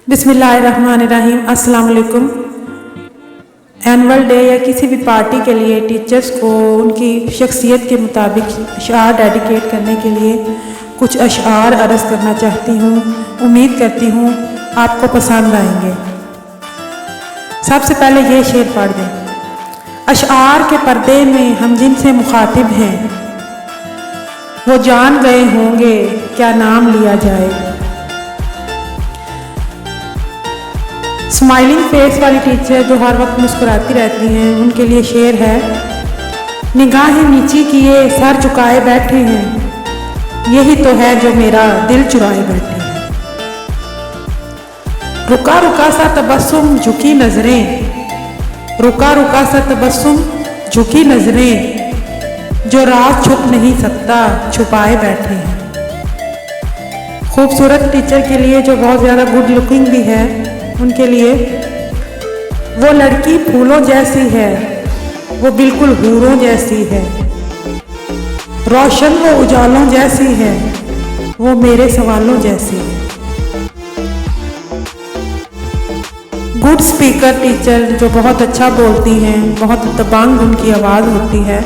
बिस्मिल्लाहिर्रहमानिर्रहीम। अस्सलाम वालेकुम। एनुअल डे या किसी भी पार्टी के लिए टीचर्स को उनकी शख्सियत के मुताबिक अशआर डेडिकेट करने के लिए कुछ अशआर अर्ज़ करना चाहती हूँ। उम्मीद करती हूँ आपको पसंद आएंगे। सबसे पहले ये शेर पढ़ दें। अशआर के पर्दे में हम जिनसे मुखातिब हैं वो जान गए होंगे क्या नाम लिया जाए। स्माइलिंग फेस वाली टीचर जो हर वक्त मुस्कुराती रहती हैं उनके लिए शेर है। निगाहें नीची किए सर झुकाए बैठे हैं, यही तो है जो मेरा दिल चुराए बैठे हैं। रुका रुका सा तबस्सुम झुकी नजरें, रुका रुका सा तबस्सुम झुकी नजरें, जो राज छुप नहीं सकता छुपाए बैठे हैं। खूबसूरत टीचर के लिए जो बहुत ज़्यादा गुड लुकिंग भी है उनके लिए वो लड़की फूलों जैसी है, वो बिल्कुल हूरों जैसी है। रोशन वो उजालों जैसी है, वो मेरे सवालों जैसी है। गुड स्पीकर टीचर जो बहुत अच्छा बोलती हैं, बहुत दबंग उनकी आवाज़ होती है,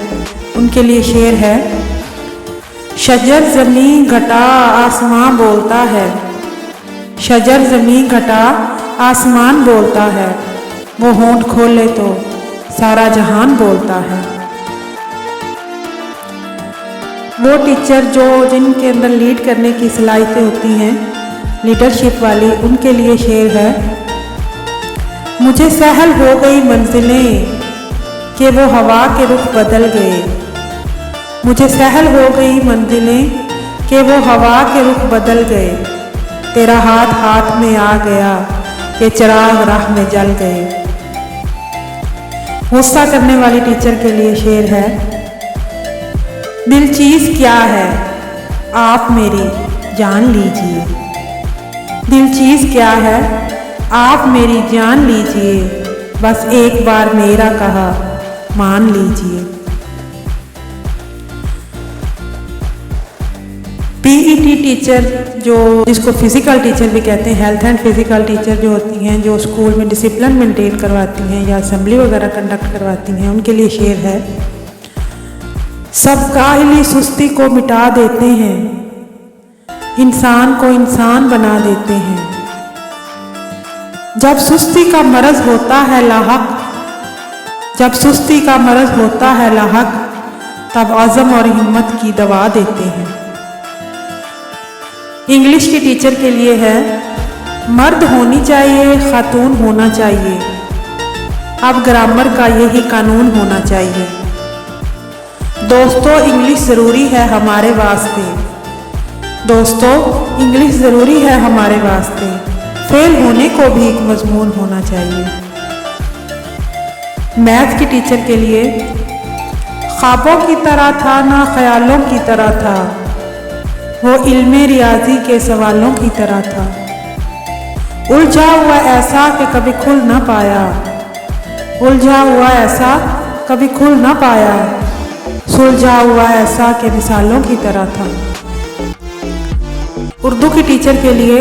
उनके लिए शेर है। शजर ज़मीं घटा आसमां बोलता है, शजर ज़मीं घटा आसमान बोलता है, वो होंठ खोले तो सारा जहान बोलता है। वो टीचर जो जिनके अंदर लीड करने की सलाहियतें होती हैं, लीडरशिप वाली, उनके लिए शेर है। मुझे सहल हो गई मंजिलें कि वो हवा के रुख बदल गए, मुझे सहल हो गई मंजिलें कि वो हवा के रुख बदल गए। तेरा हाथ हाथ में आ गया कि चिराग राह में जल गए। गुस्सा करने वाली टीचर के लिए शेर है। दिल चीज़ क्या है आप मेरी जान लीजिए, दिल चीज़ क्या है आप मेरी जान लीजिए, बस एक बार मेरा कहा मान लीजिए। पीईटी टीचर जो जिसको फिज़िकल टीचर भी कहते हैं, हेल्थ एंड फिज़िकल टीचर जो होती हैं, जो स्कूल में डिसिप्लिन मेंटेन करवाती हैं या असेंबली वगैरह कंडक्ट करवाती हैं, उनके लिए शेर है। सब काहली सुस्ती को मिटा देते हैं, इंसान को इंसान बना देते हैं। जब सुस्ती का मरज होता है लाहक, जब सुस्ती का मरज होता है लाहक, तब आज़म और हिम्मत की दवा देते हैं। इंग्लिश की टीचर के लिए है। मर्द होनी चाहिए खातून होना चाहिए, अब ग्रामर का यही कानून होना चाहिए। दोस्तों इंग्लिश ज़रूरी है हमारे वास्ते, दोस्तों इंग्लिश ज़रूरी है हमारे वास्ते, फेल होने को भी एक मजमून होना चाहिए। मैथ की टीचर के लिए ख्वाबों की तरह था ना ख्यालों की तरह था, वो इल्मे रियाजी के सवालों की तरह था। उलझा हुआ ऐसा कि कभी खुल ना पाया, उलझा हुआ ऐसा कभी खुल ना पाया, सुलझा हुआ ऐसा कि मिसालों की तरह था। उर्दू की टीचर के लिए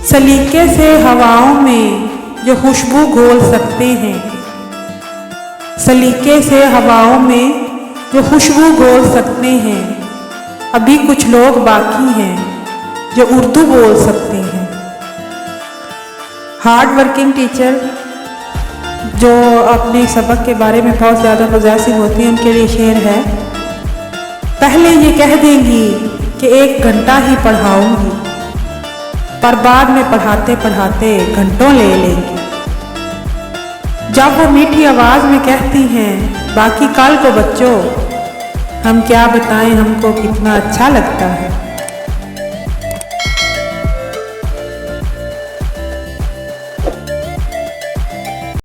सलीके से हवाओं में जो खुशबू घोल सकते हैं, सलीके से हवाओं में जो खुशबू घोल सकते हैं, अभी कुछ लोग बाकी हैं जो उर्दू बोल सकते हैं। हार्ड वर्किंग टीचर जो अपने सबक के बारे में बहुत ज़्यादा पॉजिटिव होती हैं, उनके लिए शेर है। पहले ये कह देंगी कि 1 घंटा ही पढ़ाऊंगी, पर बाद में पढ़ाते पढ़ाते घंटों ले लेंगी। जब वो मीठी आवाज़ में कहती हैं बाकी कल को बच्चों, हम क्या बताएं हमको कितना अच्छा लगता है।